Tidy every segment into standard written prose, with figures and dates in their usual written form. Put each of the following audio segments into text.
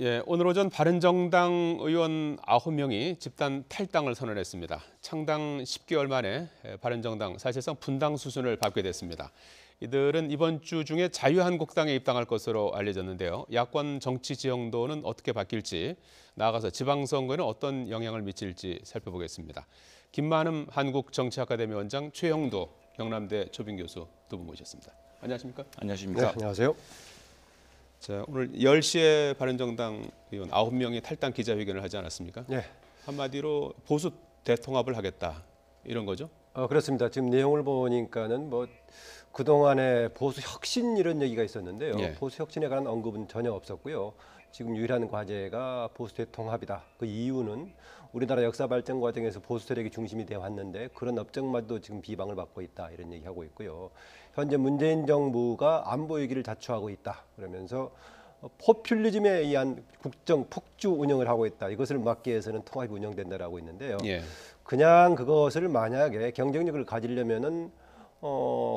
예, 오늘 오전 바른정당 의원 9명이 집단 탈당을 선언했습니다. 창당 10개월 만에 바른정당 사실상 분당 수순을 밟게 됐습니다. 이들은 이번 주 중에 자유한국당에 입당할 것으로 알려졌는데요. 야권 정치 지형도는 어떻게 바뀔지, 나아가서 지방선거에는 어떤 영향을 미칠지 살펴보겠습니다. 김만흠 한국정치아카데미 원장, 최영도 경남대 초빙 교수 두 분 모셨습니다. 안녕하십니까? 안녕하십니까? 네, 안녕하세요. 자, 오늘 10시에 바른정당 의원 9명이 탈당 기자회견을 하지 않았습니까? 네. 한마디로 보수 대통합을 하겠다 이런 거죠? 그렇습니다. 지금 내용을 보니까는 뭐 그동안에 보수 혁신 이런 얘기가 있었는데요. 예. 보수 혁신에 관한 언급은 전혀 없었고요. 지금 유일한 과제가 보수 대통합이다. 그 이유는 우리나라 역사 발전 과정에서 보수 세력이 중심이 되어 왔는데 그런 업적마저도 지금 비방을 받고 있다. 이런 얘기하고 있고요. 현재 문재인 정부가 안보 위기를 자초하고 있다. 그러면서 포퓰리즘에 의한 국정 폭주 운영을 하고 있다. 이것을 막기 위해서는 통합이 운영된다라고 있는데요. 예. 그냥 그것을 만약에 경쟁력을 가지려면은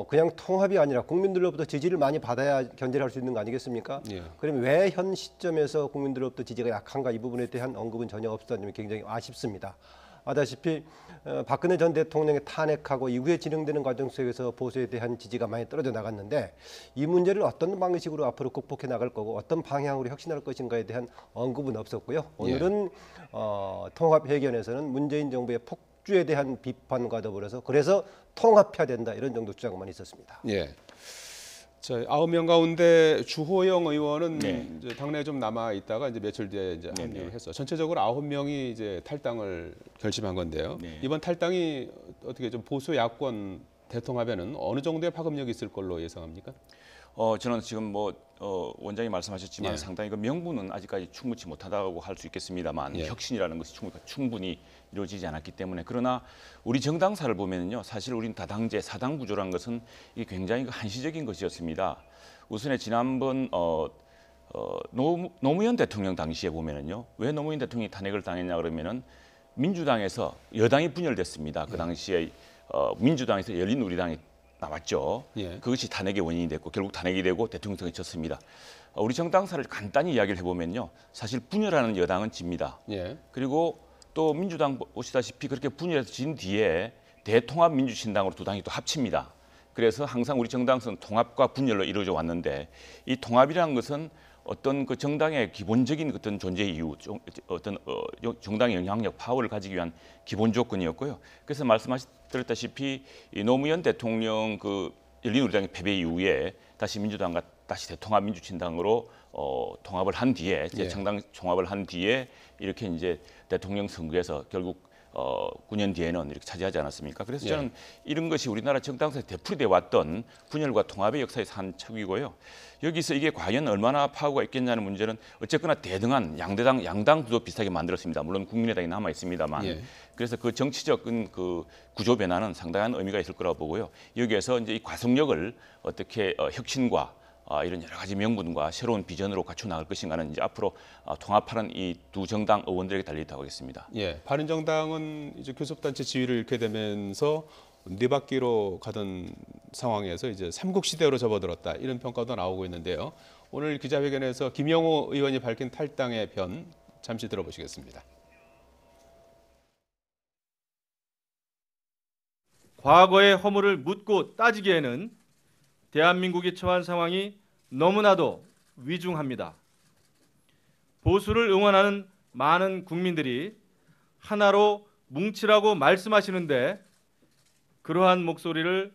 그냥 통합이 아니라 국민들로부터 지지를 많이 받아야 견제할 수 있는 거 아니겠습니까? 예. 그러면 왜 현 시점에서 국민들로부터 지지가 약한가 이 부분에 대한 언급은 전혀 없었다는 점이 굉장히 아쉽습니다. 아다시피 박근혜 전 대통령의 탄핵하고 이후에 진행되는 과정 속에서 보수에 대한 지지가 많이 떨어져 나갔는데 이 문제를 어떤 방식으로 앞으로 극복해 나갈 거고 어떤 방향으로 혁신할 것인가에 대한 언급은 없었고요. 오늘은 통합회견에서는 문재인 정부의 폭주에 대한 비판과 더불어서 그래서 통합해야 된다 이런 정도 주장만 있었습니다. 예. 자, 9명 가운데 주호영 의원은 네. 이제 당내에 좀 남아 있다가 이제 며칠 뒤에 이제 합류를 했어. 전체적으로 9명이 이제 탈당을 결심한 건데요. 네. 이번 탈당이 어떻게 좀 보수 야권 대통합에는 어느 정도의 파급력이 있을 걸로 예상합니까? 저는 지금 원장이 말씀하셨지만 예. 상당히 그 명분은 아직까지 충분치 못하다고 할 수 있겠습니다만 예. 혁신이라는 것이 충분히 이루어지지 않았기 때문에 그러나 우리 정당사를 보면요 사실 우리는 다당제 사당 구조라는 것은 이게 굉장히 한시적인 것이었습니다. 우선에 지난번 노무현 대통령 당시에 보면은요 왜 노무현 대통령이 탄핵을 당했냐 그러면은 민주당에서 여당이 분열됐습니다. 그 당시에 민주당에서 열린우리당이 나왔죠. 예. 그것이 탄핵의 원인이 됐고 결국 탄핵이 되고 대통령이 졌습니다. 우리 정당사를 간단히 이야기를 해보면요. 사실 분열하는 여당은 집니다. 예. 그리고 또 민주당 보시다시피 그렇게 분열해서 진 뒤에 대통합민주신당으로 두 당이 또 합칩니다. 그래서 항상 우리 정당은 통합과 분열로 이루어져 왔는데 이 통합이라는 것은 어떤 그 정당의 기본적인 어떤 존재 이유, 어떤 정당의 영향력, 파워를 가지기 위한 기본 조건이었고요. 그래서 말씀하셨다시피 이 노무현 대통령 그 열린우리당의 패배 이후에 다시 민주당과 다시 대통합민주신당으로 통합을 한 뒤에 예. 정당 통합을 한 뒤에 이렇게 이제 대통령 선거에서 결국 9년 뒤에는 이렇게 차지하지 않았습니까? 그래서 저는 이런 것이 우리나라 정당사에 되풀이돼 왔던 분열과 통합의 역사에서 한 척이고요. 여기서 이게 과연 얼마나 파워가 있겠냐는 문제는 어쨌거나 대등한 양당 구도 비슷하게 만들었습니다. 물론 국민의당이 남아 있습니다만. 예. 그래서 그 정치적인 그 구조 변화는 상당한 의미가 있을 거라고 보고요. 여기에서 이제 이 과속력을 어떻게 혁신과 이런 여러 가지 명분과 새로운 비전으로 갖춰 나갈 것인가는 이제 앞으로 통합하는 이 두 정당 의원들에게 달려있다고 하겠습니다. 예. 바른정당은 이제 교섭단체 지위를 잃게 되면서 네 바퀴로 가던 상황에서 이제 삼국 시대로 접어들었다 이런 평가도 나오고 있는데요. 오늘 기자회견에서 김영호 의원이 밝힌 탈당의 변 잠시 들어보시겠습니다. 과거의 허물을 묻고 따지기에는 대한민국이 처한 상황이 너무나도 위중합니다. 보수를 응원하는 많은 국민들이 하나로 뭉치라고 말씀하시는데 그러한 목소리를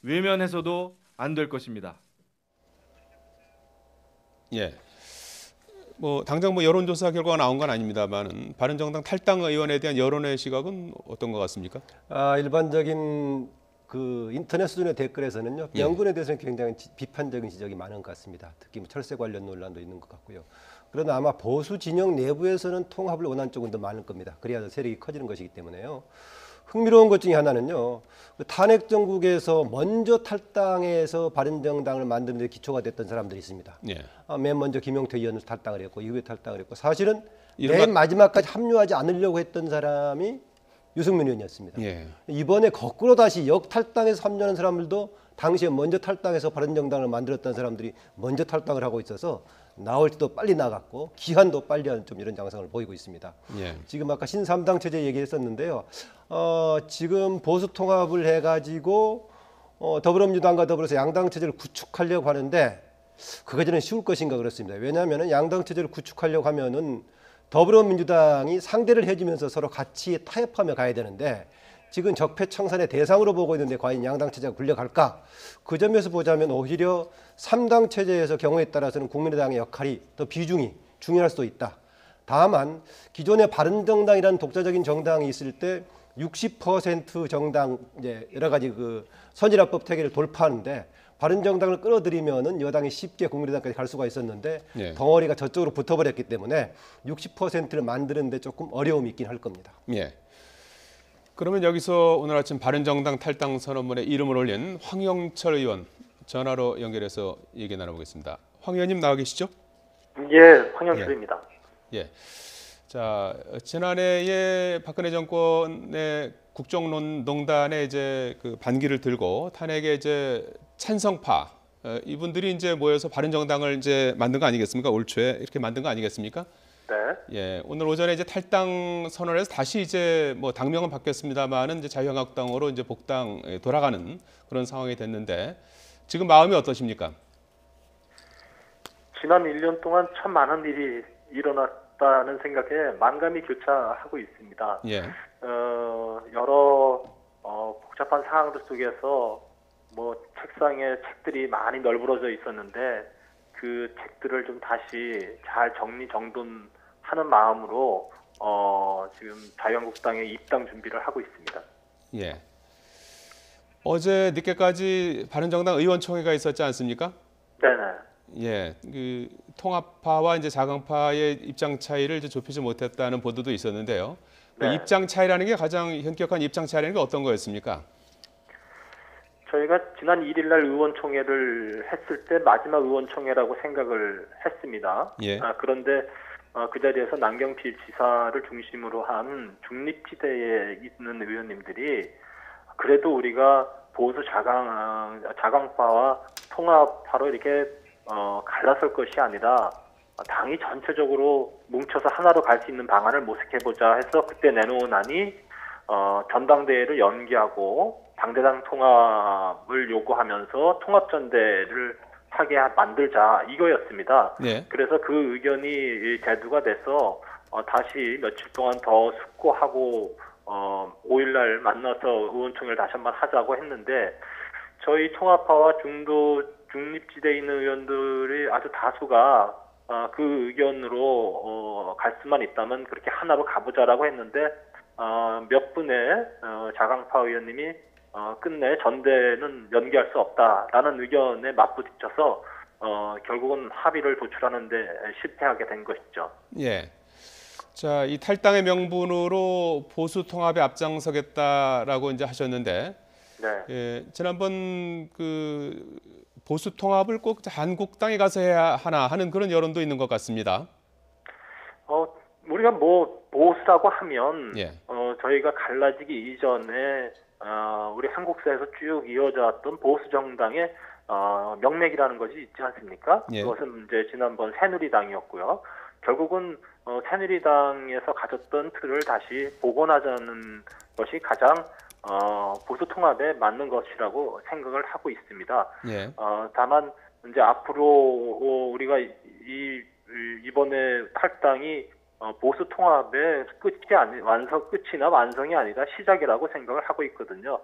외면해서도 안 될 것입니다. 예. 당장 여론조사 결과가 나온 건 아닙니다만은 바른정당 탈당 의원에 대한 여론의 시각은 어떤 것 같습니까? 일반적인 그 인터넷 수준의 댓글에서는요. 명분에 대해서는 굉장히 비판적인 지적이 많은 것 같습니다. 특히 철새 관련 논란도 있는 것 같고요. 그러나 아마 보수 진영 내부에서는 통합을 원하는 쪽은 더 많을 겁니다. 그래야 세력이 커지는 것이기 때문에요. 흥미로운 것 중에 하나는요. 그 탄핵 정국에서 먼저 탈당해서 바른정당을 만드는 데 기초가 됐던 사람들이 있습니다. 예. 맨 먼저 김용태 의원은 탈당을 했고 이후에 탈당을 했고 사실은 이른바 맨 마지막까지 합류하지 않으려고 했던 사람이 유승민 의원이었습니다. 예. 이번에 거꾸로 다시 역탈당해서 합류하는 사람들도 당시에 먼저 탈당해서 바른정당을 만들었던 사람들이 먼저 탈당을 하고 있어서 나올 때도 빨리 나갔고 기한도 빨리 하는 좀 이런 양상을 보이고 있습니다. 예. 지금 아까 신삼당 체제 얘기했었는데요. 지금 보수 통합을 해가지고 더불어민주당과 더불어서 양당 체제를 구축하려고 하는데 그거 저는 쉬울 것인가 그렇습니다. 왜냐하면 양당 체제를 구축하려고 하면은 더불어민주당이 상대를 해주면서 서로 같이 타협하며 가야 되는데 지금 적폐청산의 대상으로 보고 있는데 과연 양당 체제가 굴려갈까? 그 점에서 보자면 오히려 3당 체제에서 경우에 따라서는 국민의당의 역할이 더 비중이 중요할 수도 있다. 다만 기존의 바른정당이라는 독자적인 정당이 있을 때 60% 정당 이제 여러 가지 그 선진화법 태계를 돌파하는데 바른정당을 끌어들이면은 여당이 쉽게 국민의당까지 갈 수가 있었는데 예. 덩어리가 저쪽으로 붙어버렸기 때문에 60%를 만드는데 조금 어려움이 있긴 할 겁니다. 예. 그러면 여기서 오늘 아침 바른정당 탈당 선언문에 이름을 올린 황영철 의원 전화로 연결해서 얘기 나눠보겠습니다. 황 의원님 나와 계시죠? 예, 황영철입니다. 예. 자, 지난해에 박근혜 정권의 국정농단에 이제 그 반기를 들고 탄핵에 이제 찬성파 이분들이 이제 모여서 바른정당을 이제 만든 거 아니겠습니까? 올 초에 이렇게 만든 거 아니겠습니까? 네. 예, 오늘 오전에 이제 탈당 선언에서 다시 이제 뭐 당명은 바뀌었습니다만은 이제 자유한국당으로 이제 복당 돌아가는 그런 상황이 됐는데 지금 마음이 어떠십니까? 지난 1년 동안 참 많은 일이 일어났다는 생각에 만감이 교차하고 있습니다. 예, 여러 복잡한 상황들 속에서 뭐 책상에 책들이 많이 널브러져 있었는데 그 책들을 좀 다시 잘 정리정돈하는 마음으로 지금 자유한국당에 입당 준비를 하고 있습니다. 예. 어제 늦게까지 바른정당 의원총회가 있었지 않습니까? 네네. 예, 그 통합파와 이제 자강파의 입장 차이를 이제 좁히지 못했다는 보도도 있었는데요. 그 네. 입장 차이라는 게 가장 현격한 입장 차이라는 게 어떤 거였습니까? 저희가 지난 1일 날 의원총회를 했을 때 마지막 의원총회라고 생각을 했습니다. 예. 그런데 그 자리에서 남경필 지사를 중심으로 한 중립지대에 있는 의원님들이 그래도 우리가 보수 자강파와 통합파로 이렇게 갈라설 것이 아니라 당이 전체적으로 뭉쳐서 하나로 갈 수 있는 방안을 모색해보자 해서 그때 내놓은 안이 전당대회를 연기하고 당대당 통합을 요구하면서 통합전대를 하게 만들자 이거였습니다. 예. 그래서 그 의견이 대두가 돼서 다시 며칠 동안 더 숙고하고 5일날 만나서 의원총회를 다시 한번 하자고 했는데 저희 통합파와 중립지대에 있는 의원들이 아주 다수가 그 의견으로 갈 수만 있다면 그렇게 하나로 가보자라고 했는데 몇 분의 자강파 의원님이 끝내 전대는 연기할 수 없다라는 의견에 맞부딪혀서 결국은 합의를 도출하는 데 실패하게 된 것이죠. 예. 자, 이 탈당의 명분으로 보수 통합에 앞장서겠다라고 이제 하셨는데, 네. 예, 지난번 그 보수 통합을 꼭 한국당에 가서 해야 하나 하는 그런 여론도 있는 것 같습니다. 우리가 뭐 보수라고 하면 예. 저희가 갈라지기 이전에 우리 한국사에서 쭉 이어져 왔던 보수 정당의 명맥이라는 것이 있지 않습니까? 예. 그것은 이제 지난번 새누리당이었고요. 결국은 새누리당에서 가졌던 틀을 다시 복원하자는 것이 가장 보수 통합에 맞는 것이라고 생각을 하고 있습니다. 예. 다만 이제 앞으로 우리가 이번에 탈당이 보수 통합의 끝이나 완성이 아니라 시작이라고 생각을 하고 있거든요.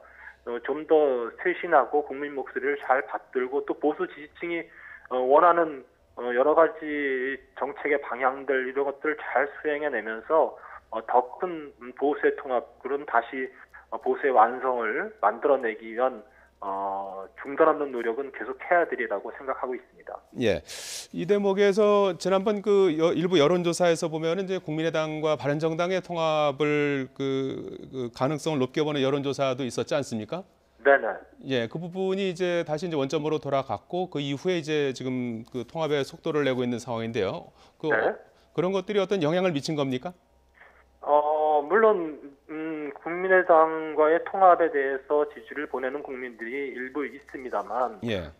좀 더 쇄신하고 국민 목소리를 잘 받들고 또 보수 지지층이 원하는 여러 가지 정책의 방향들 이런 것들을 잘 수행해내면서 더 큰 보수의 통합 그런 다시 보수의 완성을 만들어내기 위한 중단 없는 노력은 계속 해야 되리라고 생각하고 있습니다. 예. 이 대목에서 지난번 그 일부 여론조사에서 보면은 이제 국민의당과 바른정당의 통합을 그 가능성을 높게 보는 여론조사도 있었지 않습니까? 네네. 예, 그 부분이 이제 다시 이제 원점으로 돌아갔고 그 이후에 이제 지금 그 통합의 속도를 내고 있는 상황인데요. 네. 그런 것들이 어떤 영향을 미친 겁니까? 물론 국민의당과의 통합에 대해서 지지를 보내는 국민들이 일부 있습니다만, 예.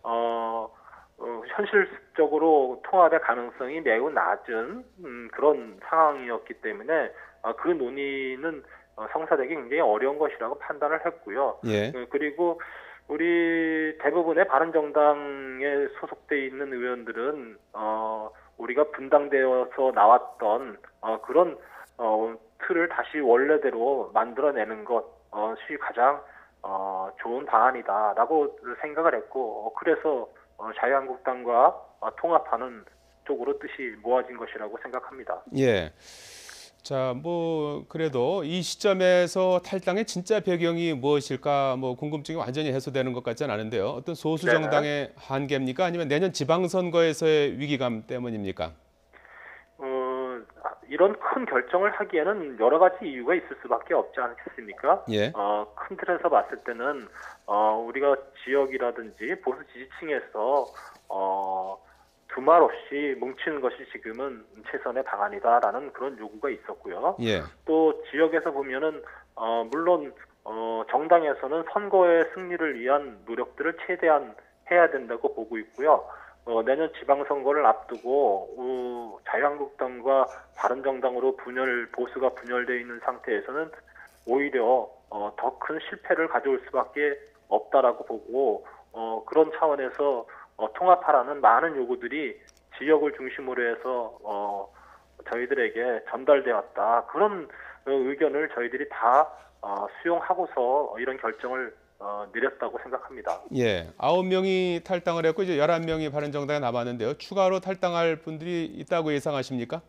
현실적으로 통합의 가능성이 매우 낮은 그런 상황이었기 때문에 그 논의는 성사되기 굉장히 어려운 것이라고 판단을 했고요. 예. 그리고 우리 대부분의 바른정당에 소속돼 있는 의원들은 우리가 분당되어서 나왔던 그런 틀을 다시 원래대로 만들어내는 것이 가장 좋은 방안이다라고 생각을 했고, 그래서 자유한국당과 통합하는 쪽으로 뜻이 모아진 것이라고 생각합니다. 예. 자, 뭐 그래도 이 시점에서 탈당의 진짜 배경이 무엇일까 뭐 궁금증이 완전히 해소되는 것 같지는 않은데요. 어떤 소수 정당의 한계입니까? 아니면 내년 지방선거에서의 위기감 때문입니까? 이런 큰 결정을 하기에는 여러 가지 이유가 있을 수밖에 없지 않겠습니까? 예. 큰 틀에서 봤을 때는 우리가 지역이라든지 보수 지지층에서 두말 없이 뭉치는 것이 지금은 최선의 방안이다라는 그런 요구가 있었고요. 예. 또 지역에서 보면은 물론 정당에서는 선거의 승리를 위한 노력들을 최대한 해야 된다고 보고 있고요. 내년 지방선거를 앞두고 자유한국당과 바른정당으로 보수가 분열되어 있는 상태에서는 오히려 더 큰 실패를 가져올 수밖에 없다라고 보고 그런 차원에서 통합하라는 많은 요구들이 지역을 중심으로 해서 저희들에게 전달되었다. 그런 의견을 저희들이 다 수용하고서 이런 결정을 내렸다고 생각합니다. 예. 9명이 탈당을 했고 이제 11명이 바른정당에 남았는데요. 추가로 탈당할 분들이 있다고 예상하십니까?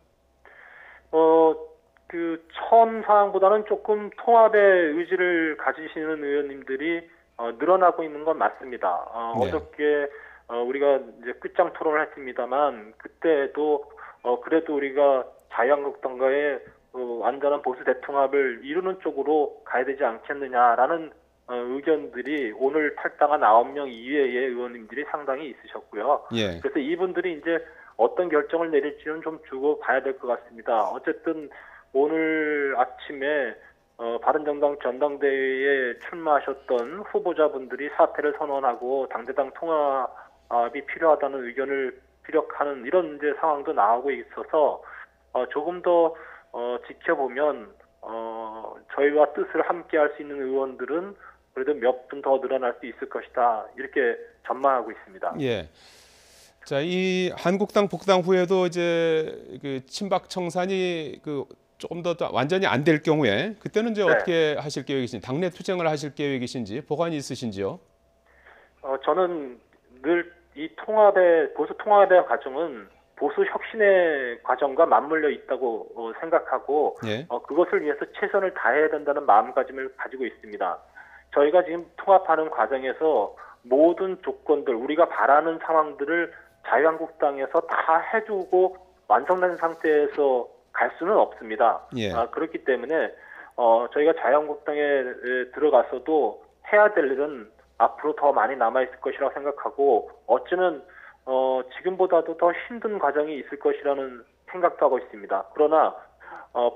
처음 상황보다는 조금 통합의 의지를 가지시는 의원님들이 늘어나고 있는 건 맞습니다. 네. 어저께 우리가 이제 끝장 토론을 했습니다만 그때도 그래도 우리가 자유한국당과의 완전한 보수 대통합을 이루는 쪽으로 가야 되지 않겠느냐라는 의견들이 오늘 탈당한 9명 이외의 의원님들이 상당히 있으셨고요. 예. 그래서 이분들이 이제 어떤 결정을 내릴지는 좀 두고 봐야 될 것 같습니다. 어쨌든 오늘 아침에 바른정당 전당대회에 출마하셨던 후보자분들이 사퇴를 선언하고 당대당 통합이 필요하다는 의견을 피력하는 이런 이제 상황도 나오고 있어서 조금 더 지켜보면 저희와 뜻을 함께할 수 있는 의원들은 그래도 몇 분 더 늘어날 수 있을 것이다 이렇게 전망하고 있습니다. 예. 자, 이 한국당 복당 후에도 이제 그 친박 청산이 조금 더 완전히 안 될 경우에 그때는 이제 네. 어떻게 하실 계획이신지, 당내 투쟁을 하실 계획이신지, 보관이 있으신지요? 저는 늘 이 보수 통합의 과정은 보수 혁신의 과정과 맞물려 있다고 생각하고 예. 그것을 위해서 최선을 다해야 된다는 마음가짐을 가지고 있습니다. 저희가 지금 통합하는 과정에서 모든 조건들, 우리가 바라는 상황들을 자유한국당에서 다 해주고 완성된 상태에서 갈 수는 없습니다. 예. 그렇기 때문에 저희가 자유한국당에 들어가서도 해야 될 일은 앞으로 더 많이 남아있을 것이라고 생각하고 어쩌면 지금보다도 더 힘든 과정이 있을 것이라는 생각도 하고 있습니다. 그러나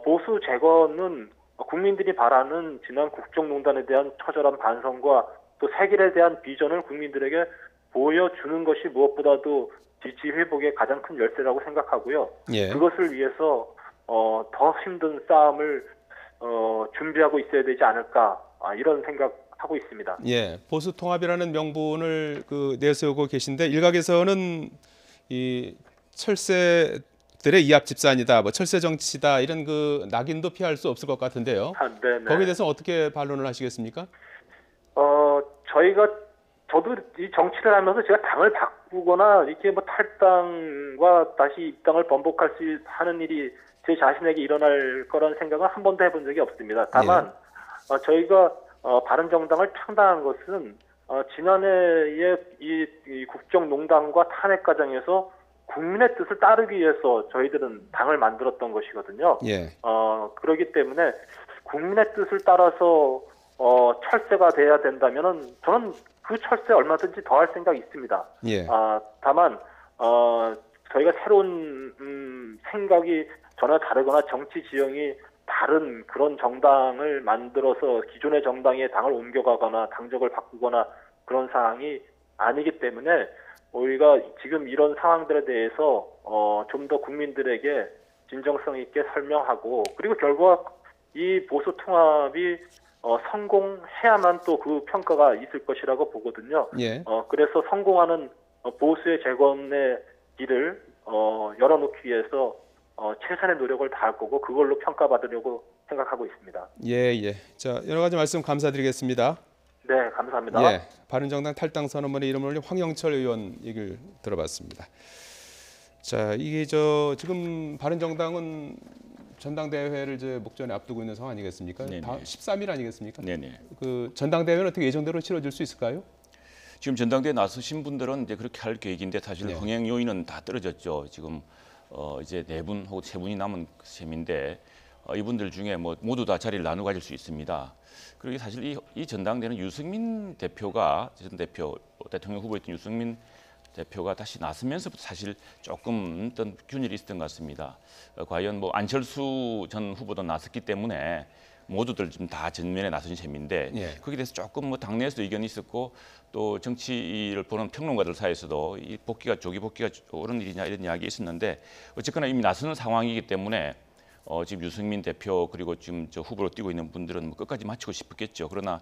보수 재건은 국민들이 바라는 지난 국정농단에 대한 처절한 반성과 또 새길에 대한 비전을 국민들에게 보여주는 것이 무엇보다도 지지 회복의 가장 큰 열쇠라고 생각하고요. 예. 그것을 위해서 더 힘든 싸움을 준비하고 있어야 되지 않을까 이런 생각하고 있습니다. 예. 보수 통합이라는 명분을 내세우고 계신데 일각에서는 이 철새들의 이합 집산이다, 뭐 철새 정치다 이런 낙인도 피할 수 없을 것 같은데요. 네네. 거기에 대해서 어떻게 반론을 하시겠습니까? 저도 이 정치를 하면서 제가 당을 바꾸거나 이렇게 뭐 탈당과 다시 입당을 번복할 수 하는 일이 제 자신에게 일어날 거라는 생각은 한 번도 해본 적이 없습니다. 다만 저희가 바른정당을 창당한 것은 지난해의 이 국정농단과 탄핵 과정에서 국민의 뜻을 따르기 위해서 저희들은 당을 만들었던 것이거든요. 예. 그렇기 때문에 국민의 뜻을 따라서 철새가 돼야 된다면은 저는 그 철새 얼마든지 더 할 생각이 있습니다. 예. 다만 저희가 새로운 생각이 전혀 다르거나 정치 지형이 다 다른 그런 정당을 만들어서 기존의 정당에 당을 옮겨가거나 당적을 바꾸거나 그런 사항이 아니기 때문에 우리가 지금 이런 상황들에 대해서 좀 더 국민들에게 진정성 있게 설명하고 그리고 결과 이 보수 통합이 성공해야만 또 그 평가가 있을 것이라고 보거든요. 예. 그래서 성공하는 보수의 재건의 길을 열어놓기 위해서 최선의 노력을 다할 거고 그걸로 평가받으려고 생각하고 있습니다. 예, 예. 자, 여러 가지 말씀 감사드리겠습니다. 네, 감사합니다. 예. 바른정당 탈당 선언문의 이름을 올린 황영철 의원 얘기를 들어봤습니다. 자, 이게 지금 바른정당은 전당대회를 이제 목전에 앞두고 있는 상황 아니겠습니까? 네네. 다음 13일 아니겠습니까? 네네. 그 전당대회는 어떻게 예정대로 치러질 수 있을까요? 지금 전당대회 나서신 분들은 이제 그렇게 할 계획인데 사실 네. 흥행 요인은 다 떨어졌죠. 지금 이제 4분 혹은 3분이 남은 셈인데 이분들 중에 뭐 모두 다 자리를 나누어 가질 수 있습니다. 그리고 사실 이 전당대회는 유승민 대표가 전 대표 대통령 후보였던 유승민 대표가 다시 나서면서부터 사실 조금 어떤 균열이 있었던 것 같습니다. 과연 뭐 안철수 전 후보도 나섰기 때문에 모두들 지금 다 전면에 나선 셈인데 예. 거기에 대해서 조금 뭐 당내에서도 의견이 있었고 또 정치를 보는 평론가들 사이에서도 이 조기 복귀가 옳은 일이냐 이런 이야기 있었는데 어쨌거나 이미 나서는 상황이기 때문에 지금 유승민 대표 그리고 지금 저 후보로 뛰고 있는 분들은 뭐 끝까지 마치고 싶었겠죠. 그러나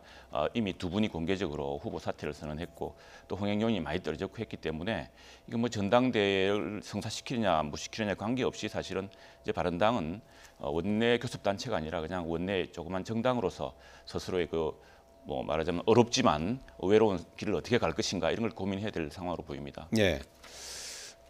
이미 두 분이 공개적으로 후보 사퇴를 선언했고 또 흥행요인이 많이 떨어졌고 했기 때문에 이거 뭐 전당대회를 성사시키느냐 못 시키느냐 관계없이 사실은 이제 바른당은 원내 교섭단체가 아니라 그냥 원내 조그만 정당으로서 스스로의 뭐 말하자면 어렵지만 외로운 길을 어떻게 갈 것인가 이런 걸 고민해야 될 상황으로 보입니다. 예.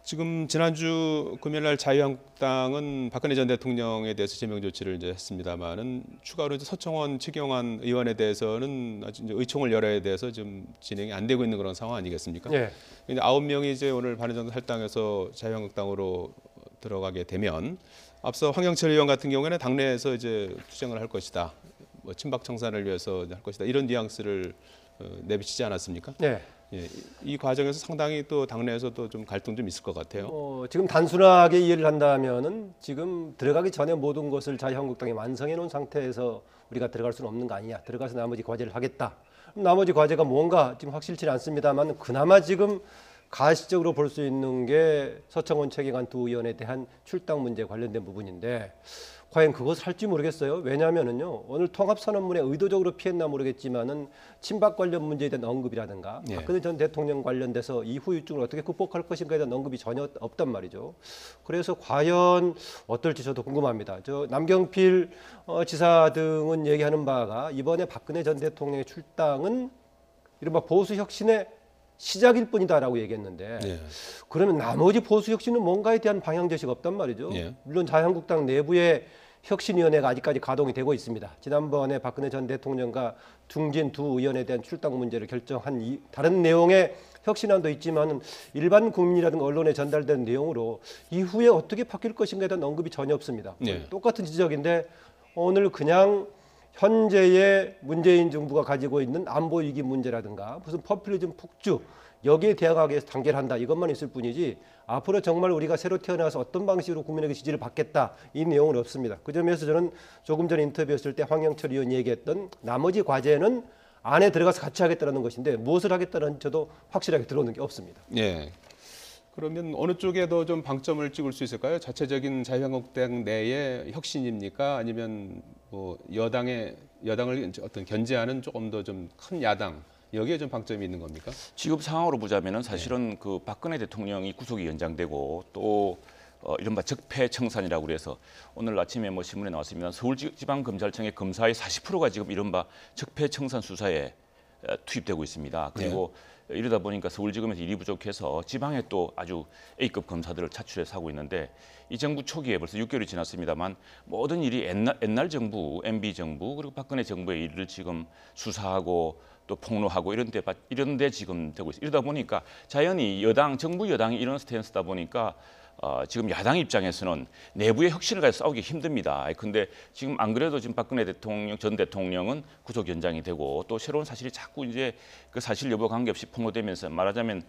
지금 지난주 금요일날 자유한국당은 박근혜 전 대통령에 대해서 제명 조치를 이제 했습니다만은 추가로 이제 서청원, 최경환 의원에 대해서는 아직 이제 의총을 열어야 돼서 지금 진행이 안 되고 있는 그런 상황 아니겠습니까? 예. 근데 9명이 이제 오늘 바른정당 탈당해서 자유한국당으로 들어가게 되면 앞서 황영철 의원 같은 경우에는 당내에서 이제 투쟁을 할 것이다, 뭐 친박 청산을 위해서 할 것이다 이런 뉘앙스를 내비치지 않았습니까? 네. 예, 이 과정에서 상당히 또 당내에서도 좀 갈등 좀 있을 것 같아요. 지금 단순하게 이해를 한다면은 지금 들어가기 전에 모든 것을 자유한국당이 완성해 놓은 상태에서 우리가 들어갈 수는 없는 거 아니냐. 들어가서 나머지 과제를 하겠다. 나머지 과제가 뭔가 지금 확실치는 않습니다만 그나마 지금 가시적으로 볼 수 있는 게 서청원, 최경환 두 의원에 대한 출당 문제 관련된 부분인데 과연 그것을 할지 모르겠어요. 왜냐하면은요 오늘 통합선언문에 의도적으로 피했나 모르겠지만은 친박 관련 문제에 대한 언급이라든가 예. 박근혜 전 대통령 관련돼서 이 후유증을 어떻게 극복할 것인가에 대한 언급이 전혀 없단 말이죠. 그래서 과연 어떨지 저도 궁금합니다. 저 남경필 지사 등은 얘기하는 바가 이번에 박근혜 전 대통령의 출당은 이른바 보수 혁신의 시작일 뿐이다라고 얘기했는데 예. 그러면 나머지 보수 혁신은 뭔가에 대한 방향 제시가 없단 말이죠. 예. 물론 자유한국당 내부에 혁신위원회가 아직까지 가동이 되고 있습니다. 지난번에 박근혜 전 대통령과 중진 두 의원에 대한 출당 문제를 결정한 다른 내용의 혁신안도 있지만 일반 국민이라든가 언론에 전달된 내용으로 이후에 어떻게 바뀔 것인가에 대한 언급이 전혀 없습니다. 예. 똑같은 지적인데 오늘 그냥 현재의 문재인 정부가 가지고 있는 안보 위기 문제라든가 무슨 포퓰리즘 폭주 여기에 대항하기 위해서 단계를 한다 이것만 있을 뿐이지 앞으로 정말 우리가 새로 태어나서 어떤 방식으로 국민에게 지지를 받겠다 이 내용은 없습니다. 그 점에서 저는 조금 전에 인터뷰했을 때 황영철 의원이 얘기했던 나머지 과제는 안에 들어가서 같이 하겠다는 것인데 무엇을 하겠다는 저도 확실하게 들어오는 게 없습니다. 예. 그러면 어느 쪽에 더 좀 방점을 찍을 수 있을까요? 자체적인 자유한국당 내의 혁신입니까? 아니면 뭐 여당을 어떤 견제하는 조금 더 좀 큰 야당 여기에 좀 방점이 있는 겁니까? 지금 상황으로 보자면은 사실은 그 박근혜 대통령이 구속이 연장되고 또 이른바 적폐청산이라고 그래서 오늘 아침에 뭐 신문에 나왔습니다. 서울지방검찰청의 검사의 40%가 지금 이른바 적폐청산 수사에 투입되고 있습니다. 그리고 이러다 보니까 서울지검에서 일이 부족해서 지방에 또 아주 A급 검사들을 차출해서 하고 있는데 이 정부 초기에 벌써 6개월이 지났습니다만 모든 일이 옛날 정부, MB 정부 그리고 박근혜 정부의 일을 지금 수사하고 또 폭로하고 이런 데 지금 되고 있어요. 이러다 보니까 자연히 정부 여당이 이런 스탠스다 보니까 지금 야당 입장에서는 내부의 혁신을 가지고 싸우기 힘듭니다. 근데 지금 안 그래도 지금 박근혜 전 대통령은 구속 연장이 되고 또 새로운 사실이 자꾸 이제 그 사실 여부 관계없이 폭로되면서 말하자면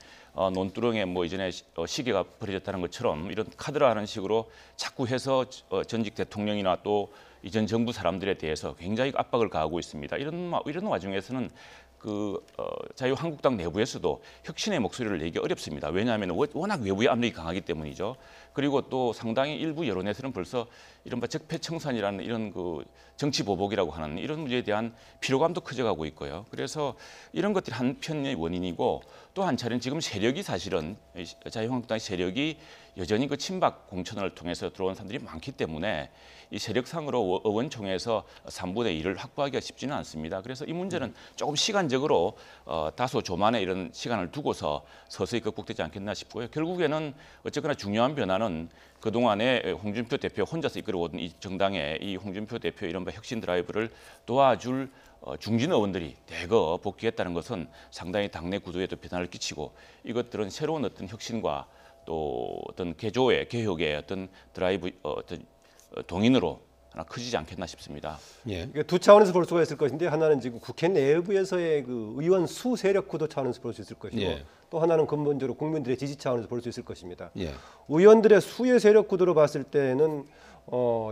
논두렁에 뭐 이전에 시계가 버려졌다는 것처럼 이런 카드라는 식으로 자꾸 해서 전직 대통령이나 또 이전 정부 사람들에 대해서 굉장히 압박을 가하고 있습니다. 이런 와중에서는 자유한국당 내부에서도 혁신의 목소리를 내기 어렵습니다. 왜냐하면 워낙 외부의 압력이 강하기 때문이죠. 그리고 또 상당히 일부 여론에서는 벌써 이른바 적폐청산이라는 이런 그 정치 보복이라고 하는 이런 문제에 대한 피로감도 커져가고 있고요. 그래서 이런 것들이 한편의 원인이고 또 한 차례는 지금 세력이 사실은 자유한국당의 세력이 여전히 그 친박 공천을 통해서 들어온 사람들이 많기 때문에 이 세력상으로 의원총회에서 3분의 1을 확보하기가 쉽지는 않습니다. 그래서 이 문제는 조금 시간적으로 다소 조만의 이런 시간을 두고서 서서히 극복되지 않겠나 싶고요. 결국에는 어쨌거나 중요한 변화는 그동안에 홍준표 대표 혼자서 이끌어오던 이 정당의 이 홍준표 대표 이른바 혁신 드라이브를 도와줄 중진 의원들이 대거 복귀했다는 것은 상당히 당내 구도에도 변화를 끼치고 이것들은 새로운 어떤 혁신과 또 어떤 개조의 개혁의 어떤 드라이브 동인으로 하나 커지지 않겠나 싶습니다. 예. 이게 두 차원에서 볼 수가 있을 것인데 하나는 지금 국회 내부에서의 그 의원 수 세력 구도 차원에서 볼 수 있을 것이고 예. 또 하나는 근본적으로 국민들의 지지 차원에서 볼 수 있을 것입니다. 예. 의원들의 수의 세력 구도로 봤을 때는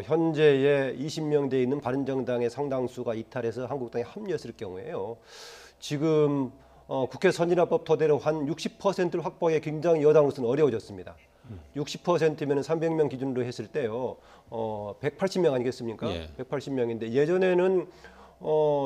현재의 20명대에 있는 바른정당의 상당수가 이탈해서 한국당에 합류했을 경우에요. 지금 국회 선진화법 토대로 한 60%를 확보하기 굉장히 여당으로서는 어려워졌습니다. 60%면 300명 기준으로 했을 때요. 180명 아니겠습니까? 예. 180명인데 예전에는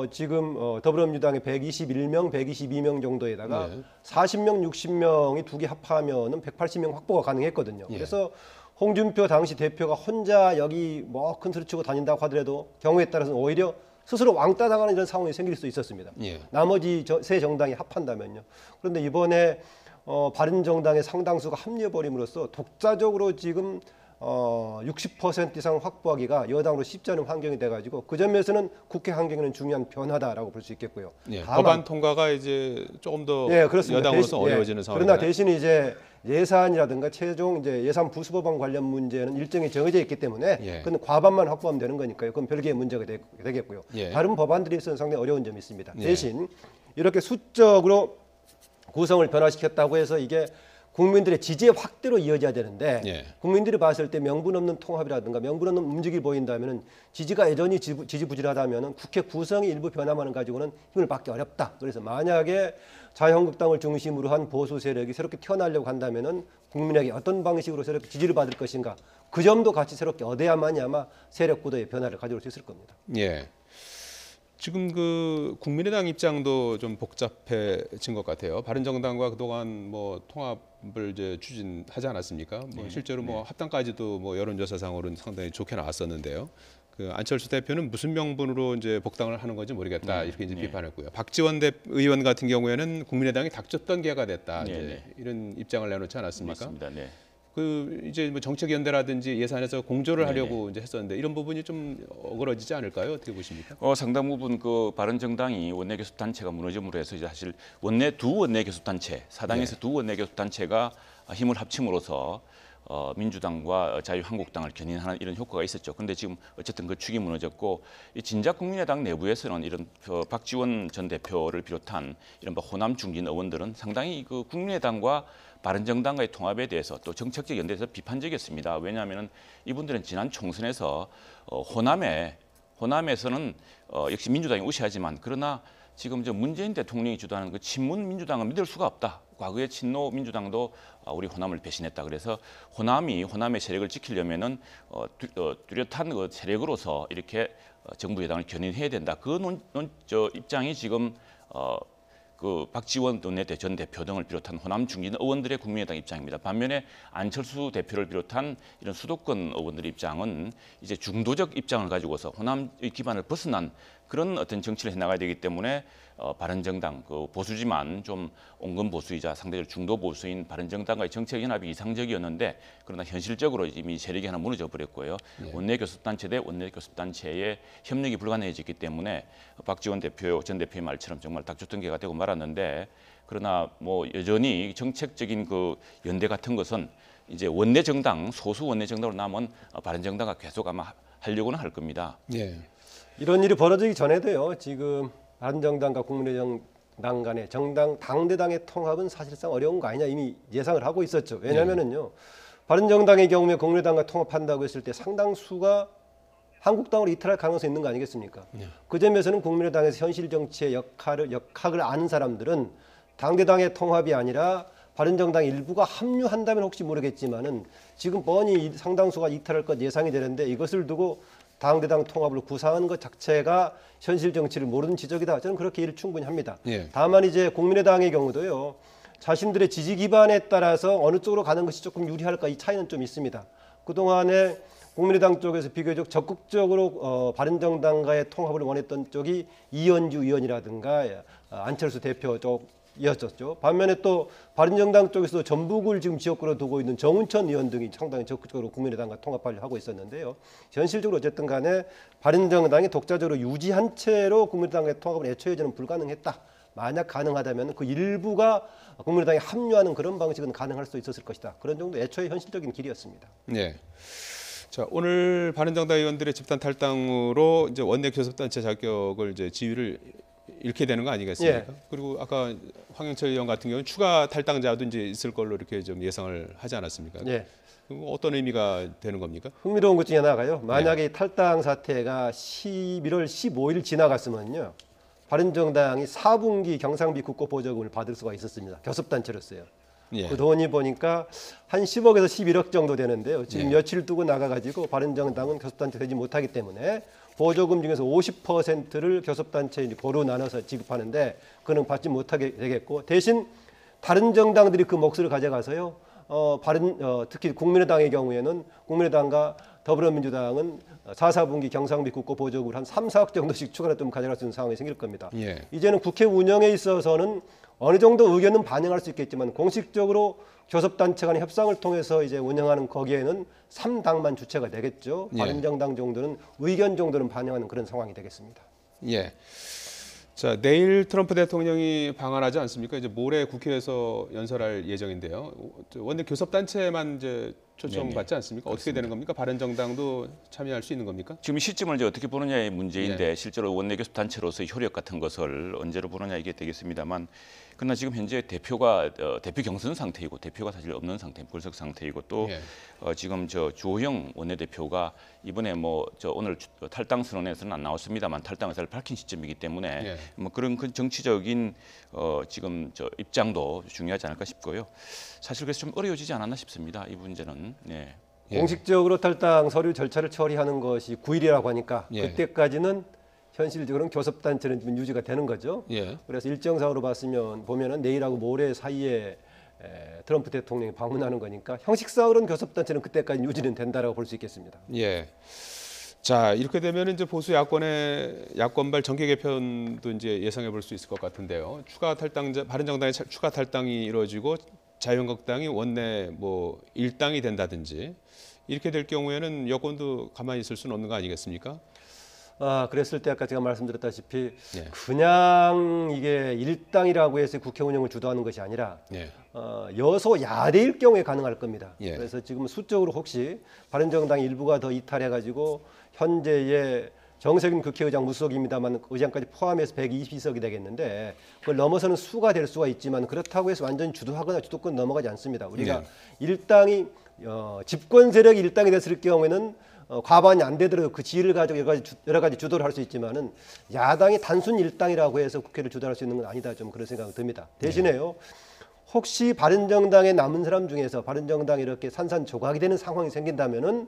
지금 더불어민주당의 121명, 122명 정도에다가 네. 40명, 60명이 두 개 합하면은 180명 확보가 가능했거든요. 예. 그래서 홍준표 당시 대표가 혼자 여기 뭐 큰 소리 치고 다닌다고 하더라도 경우에 따라서는 오히려 스스로 왕따 당하는 이런 상황이 생길 수 있었습니다. 예. 나머지 세 정당이 합한다면요. 그런데 이번에 바른정당의 상당수가 합류해버림으로써 독자적으로 지금 60% 이상 확보하기가 여당으로 쉽지 않은 환경이 돼가지고 그 점에서는 국회 환경에는 중요한 변화다라고 볼 수 있겠고요. 예. 다만, 법안 통과가 이제 조금 더 예, 그렇습니다. 여당으로서 대신, 어려워지는 예. 상황입니다. 그러나 대신 이제 예산이라든가 최종 이제 예산 부수법안 관련 문제는 일정이 정해져 있기 때문에 예. 그건 과반만 확보하면 되는 거니까요. 그건 별개의 문제가 되겠고요. 예. 다른 법안들이 있어서 상당히 어려운 점이 있습니다. 예. 대신 이렇게 수적으로 구성을 변화시켰다고 해서 이게 국민들의 지지의 확대로 이어져야 되는데 예. 국민들이 봤을 때 명분 없는 통합이라든가 명분 없는 움직임이 보인다면은 지지가 여전히 지지부진하다면은 국회 구성의 일부 변화만을 가지고는 힘을 받기 어렵다. 그래서 만약에 자유한국당을 중심으로 한 보수 세력이 새롭게 태어나려고 한다면은 국민에게 어떤 방식으로 새롭게 지지를 받을 것인가 그 점도 같이 새롭게 얻어야만이 아마 세력 구도의 변화를 가져올 수 있을 겁니다. 예. 지금 그 국민의당 입장도 좀 복잡해진 것 같아요. 바른정당과 그동안 뭐 통합을 이제 추진하지 않았습니까? 뭐 실제로 뭐 합당까지도 뭐 여론조사상으로는 상당히 좋게 나왔었는데요. 그 안철수 대표는 무슨 명분으로 이제 복당을 하는 건지 모르겠다 이렇게 이제 비판했고요. 박지원 의원 같은 경우에는 국민의당이 닥쳤던 개가 됐다 이제 이런 입장을 내놓지 않았습니까? 맞습니다. 네. 그 이제 뭐 정책 연대라든지 예산에서 공조를 네네. 하려고 이제 했었는데 이런 부분이 좀 어그러지지 않을까요? 어떻게 보십니까? 상당 부분 그 바른정당이 원내 교섭 단체가 무너짐으로 해서 이제 사실 두 원내 교섭 단체, 사당에서 두 원내 교섭 단체가 힘을 합침으로써 민주당과 자유한국당을 견인하는 이런 효과가 있었죠. 그런데 지금 어쨌든 그 축이 무너졌고 이 진작 국민의당 내부에서는 이런 박지원 전 대표를 비롯한 이런 호남 중진 의원들은 상당히 그 국민의당과 바른정당과의 통합에 대해서 또 정책적 연대에 대해서 비판적이었습니다. 왜냐하면 이분들은 지난 총선에서 호남에서는 역시 민주당이 우세하지만 그러나 지금 문재인 대통령이 주도하는 그 친문 민주당은 믿을 수가 없다. 과거의 친노 민주당도 우리 호남을 배신했다. 그래서 호남의 세력을 지키려면은 뚜렷한 그 세력으로서 이렇게 정부 여당을 견인해야 된다. 그 입장이 지금 그 박지원 전 대표 등을 비롯한 호남 중진 의원들의 국민의당 입장입니다. 반면에 안철수 대표를 비롯한 이런 수도권 의원들의 입장은 이제 중도적 입장을 가지고서 호남의 기반을 벗어난 그런 어떤 정치를 해나가야 되기 때문에 바른정당 그 보수지만 좀 온건 보수이자 상대적으로 중도 보수인 바른정당과의 정책 연합이 이상적이었는데 그러나 현실적으로 이미 세력이 하나 무너져 버렸고요. 원내 교섭단체 대 원내 교섭단체의 협력이 불가능해졌기 때문에 박지원 전 대표의 말처럼 정말 닥쳤던 개가 되고 말았는데 그러나 뭐 여전히 정책적인 그 연대 같은 것은 이제 원내 정당 소수 원내 정당으로 남은 바른정당과 계속 아마 하려고는 할 겁니다. 예. 이런 일이 벌어지기 전에도요. 지금 바른정당과 국민의당 간의 정당 당대당의 통합은 사실상 어려운 거 아니냐 이미 예상을 하고 있었죠. 왜냐하면은요. 바른정당의 경우에 국민의당과 통합한다고 했을 때 상당수가 한국당으로 이탈할 가능성이 있는 거 아니겠습니까? 그 점에서는 국민의당에서 현실 정치의 역학을 아는 사람들은 당대당의 통합이 아니라 바른정당 일부가 합류한다면 혹시 모르겠지만은 지금 뻔히 상당수가 이탈할 것 예상이 되는데 이것을 두고 당대당 통합을 구상하는 것 자체가 현실 정치를 모르는 지적이다. 저는 그렇게 이해를 충분히 합니다. 예. 다만 이제 국민의당의 경우도요. 자신들의 지지 기반에 따라서 어느 쪽으로 가는 것이 조금 유리할까 이 차이는 좀 있습니다. 그동안에 국민의당 쪽에서 비교적 적극적으로 바른정당과의 통합을 원했던 쪽이 이현주 의원이라든가 안철수 대표 쪽이었죠. 반면에 또 바른정당 쪽에서 전북을 지금 지역구로 두고 있는 정운천 의원 등이 상당히 적극적으로 국민의당과 통합하려고 하고 있었는데요. 현실적으로 어쨌든 간에 바른정당이 독자적으로 유지한 채로 국민의당과의 통합을 애초에 저는 불가능했다. 만약 가능하다면 그 일부가 국민의당에 합류하는 그런 방식은 가능할 수 있었을 것이다. 그런 정도 애초에 현실적인 길이었습니다. 네. 자, 오늘 바른정당 의원들의 집단 탈당으로 이제 원내 교섭단체 자격을 이제 지위를 잃게 되는 거 아니겠습니까? 예. 그리고 아까 황영철 의원 같은 경우는 추가 탈당자도 이제 있을 걸로 이렇게 좀 예상을 하지 않았습니까? 예. 어떤 의미가 되는 겁니까? 흥미로운 것 중에 하나가요. 만약에 탈당 사태가 11월 15일 지나갔으면요. 바른정당이 4분기 경상비 국고 보조금을 받을 수가 있었습니다. 교섭단체로서요. 예. 그 돈이 보니까 한 10억에서 11억 정도 되는데요. 지금 예. 며칠 두고 나가가지고 바른정당은 교섭단체 되지 못하기 때문에 보조금 중에서 50%를 교섭단체에 고루 나눠서 지급하는데 그는 받지 못하게 되겠고 대신 다른 정당들이 그 몫을 가져가서요. 특히 국민의당의 경우에는 국민의당과 더불어민주당은 4, 4분기 경상비 국고 보조금을 한 3, 4억 정도씩 추가로 좀 가져갈 수 있는 상황이 생길 겁니다. 예. 이제는 국회 운영에 있어서는 어느 정도 의견은 반영할 수 있겠지만 공식적으로 교섭단체 간의 협상을 통해서 이제 운영하는 거기에는 3당만 주체가 되겠죠. 예. 바른정당 정도는 의견 정도는 반영하는 그런 상황이 되겠습니다. 예. 자, 내일 트럼프 대통령이 방한하지 않습니까? 이제 모레 국회에서 연설할 예정인데요. 원내 교섭단체만 이제 초청받지 않습니까? 어떻게 되는 겁니까? 바른정당도 참여할 수 있는 겁니까? 지금 시점을 이제 어떻게 보느냐의 문제인데 실제로 원내 교섭 단체로서의 효력 같은 것을 언제로 보느냐 이게 되겠습니다만 그러나 지금 현재 대표가 대표 경선 상태이고 대표가 사실 없는 상태, 불석 상태이고 또 지금 저 주호영 원내대표가 이번에 오늘 탈당 선언에서는 안 나왔습니다만 탈당 의사를 밝힌 시점이기 때문에 뭐 그런 정치적인 지금 저 입장도 중요하지 않을까 싶고요. 사실 그래서 좀 어려워지지 않았나 싶습니다. 이 문제는. 네. 공식적으로 탈당 서류 절차를 처리하는 것이 9일이라고 하니까 예. 그때까지는 현실적으로는 교섭단체는 좀 유지가 되는 거죠. 예. 그래서 일정상으로 보면은 내일하고 모레 사이에 트럼프 대통령이 방문하는 거니까 형식상으로는 교섭단체는 그때까지 유지는 된다라고 볼 수 있겠습니다. 예. 자, 이렇게 되면 이제 보수 야권의 야권발 정계 개편도 이제 예상해 볼 수 있을 것 같은데요. 바른정당의 추가 탈당이 이루어지고 자유한국당이 원내 일당이 된다든지 이렇게 될 경우에는 여권도 가만히 있을 수는 없는 거 아니겠습니까? 그랬을 때 아까 제가 말씀드렸다시피 예. 그냥 이게 일당이라고 해서 국회 운영을 주도하는 것이 아니라 예. 여소 야대일 경우에 가능할 겁니다. 예. 그래서 지금 수적으로 혹시 바른정당 일부가 더 이탈해가지고 현재의 정세균 국회의장 무소속입니다만 의장까지 포함해서 122석이 되겠는데 그걸 넘어서는 수가 될 수가 있지만 그렇다고 해서 완전히 주도하거나 주도권 넘어가지 않습니다. 우리가 일당이 집권 세력이 일당이 됐을 경우에는 과반이 안 되더라도 그 지위를 가지고 여러 가지 주도를 할 수 있지만은 야당이 단순 일당이라고 해서 국회를 주도할 수 있는 건 아니다. 좀 그런 생각이 듭니다. 대신에요. 혹시 바른정당에 남은 사람 중에서 바른정당이 이렇게 산산조각이 되는 상황이 생긴다면은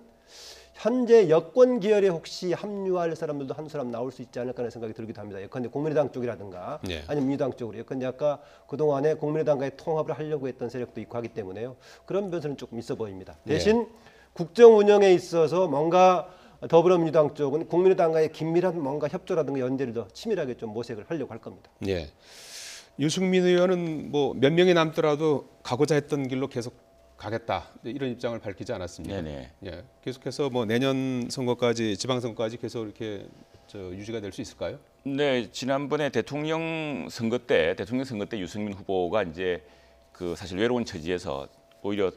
현재 여권 계열에 혹시 합류할 사람들도 한 사람 나올 수 있지 않을까 하는 생각이 들기도 합니다. 예컨대 국민의당 쪽이라든가 아니면 민주당 쪽으로 예컨대 아까 그동안에 국민의당과의 통합을 하려고 했던 세력도 있고 하기 때문에요. 그런 변수는 조금 있어 보입니다. 대신 국정 운영에 있어서 뭔가 더불어민주당 쪽은 국민의당과의 긴밀한 뭔가 협조라든가 연대를 더 치밀하게 좀 모색을 하려고 할 겁니다. 예. 유승민 의원은 몇 명이 남더라도 가고자 했던 길로 계속 가겠다 이런 입장을 밝히지 않았습니까? 네네. 예. 계속해서 내년 선거까지 지방선거까지 계속 이렇게 유지가 될 수 있을까요? 네, 지난번에 대통령 선거 때 유승민 후보가 이제 사실 외로운 처지에서 오히려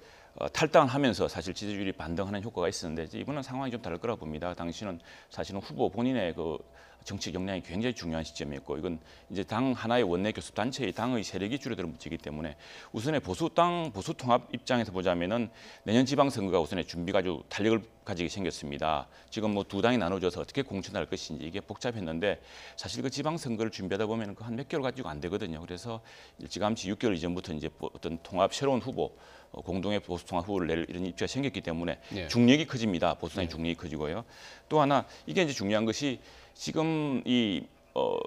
탈당을 하면서 사실 지지율이 반등하는 효과가 있었는데 이번은 상황이 좀 다를 거라 봅니다. 당시는 사실은 후보 본인의 그 정치 역량이 굉장히 중요한 시점이었고 이건 이제 당 하나의 원내 교섭 단체의 당의 세력이 줄어드는 문제이기 때문에 우선의 보수 통합 입장에서 보자면은 내년 지방선거가 우선의 준비가 아주 탄력을 가지게 생겼습니다. 지금 뭐 두 당이 나눠져서 어떻게 공천할 것인지 이게 복잡했는데 사실 그 지방선거를 준비하다 보면 그 한 몇 개월 가지고 안 되거든요. 그래서 일찌감치 6개월 이전부터 이제 어떤 통합 새로운 후보 공동의 보수 통합 후보를 낼 이런 입지가 생겼기 때문에 예. 중력이 커집니다. 보수당의 중력이 커지고요. 또 하나 이게 이제 중요한 것이 지금 이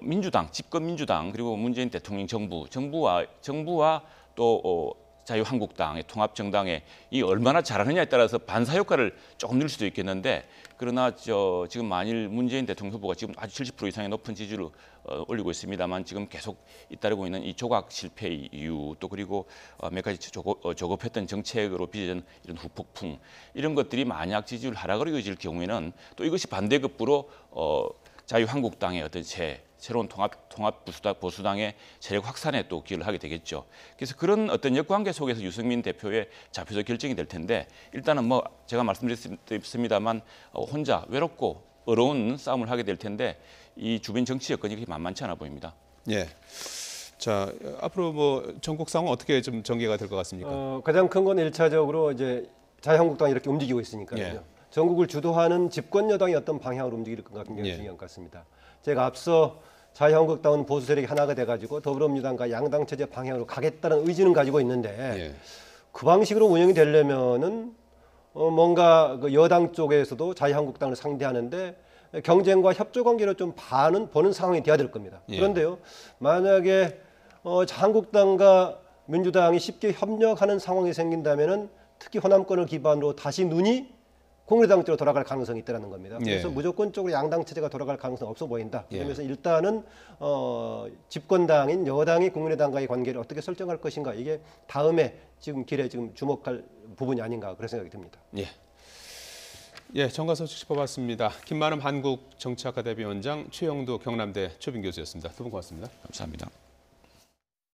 민주당, 집권 민주당 그리고 문재인 대통령 정부와 또 자유한국당의 통합 정당에 이 얼마나 잘하느냐에 따라서 반사 효과를 조금 늘 수도 있겠는데 그러나 지금 만일 문재인 대통령 후보가 지금 아주 70% 이상의 높은 지지를 올리고 있습니다만 지금 계속 잇따르고 있는 이 조각 실패의 이유 또 그리고 몇 가지 조급했던 정책으로 빚어진 이런 후폭풍 이런 것들이 만약 지지율 하락으로 이어질 경우에는 또 이것이 반대급부로 자유한국당의 어떤 새로운 통합 보수당의 세력 확산에 또 기여를 하게 되겠죠. 그래서 그런 어떤 역관계 속에서 유승민 대표의 좌표적 결정이 될 텐데 일단은 뭐 제가 말씀드렸습니다만 혼자 외롭고 어려운 싸움을 하게 될 텐데 이 주변 정치 여건이 그렇게 만만치 않아 보입니다. 예. 자, 앞으로 뭐 전국 상황 어떻게 좀 전개가 될 것 같습니까? 가장 큰 건 1차적으로 이제 자유한국당이 이렇게 움직이고 있으니까요. 예. 전국을 주도하는 집권 여당이 어떤 방향으로 움직일 건가 굉장히 예. 중요한 것 같습니다. 제가 앞서 자유한국당은 보수 세력이 하나가 돼가지고 더불어민주당과 양당 체제 방향으로 가겠다는 의지는 가지고 있는데 예. 그 방식으로 운영이 되려면은 뭔가 그 여당 쪽에서도 자유한국당을 상대하는데 경쟁과 협조 관계를 좀 보는 상황이 돼야 될 겁니다. 예. 그런데요, 만약에 한국당과 민주당이 쉽게 협력하는 상황이 생긴다면은 특히 호남권을 기반으로 다시 눈이 국민의당 쪽으로 돌아갈 가능성이 있다는 겁니다. 그래서 예. 무조건적으로 양당 체제가 돌아갈 가능성 없어 보인다. 예. 그러면서 일단은 집권당인 여당이 국민의당과의 관계를 어떻게 설정할 것인가 이게 다음에 지금 길에 지금 주목할 부분이 아닌가 그런 생각이 듭니다. 예. 예, 정가 소식 짚어봤습니다. 김만흠 한국정치아카데미 원장, 최영두 경남대 초빙 교수였습니다. 두 분 고맙습니다. 감사합니다.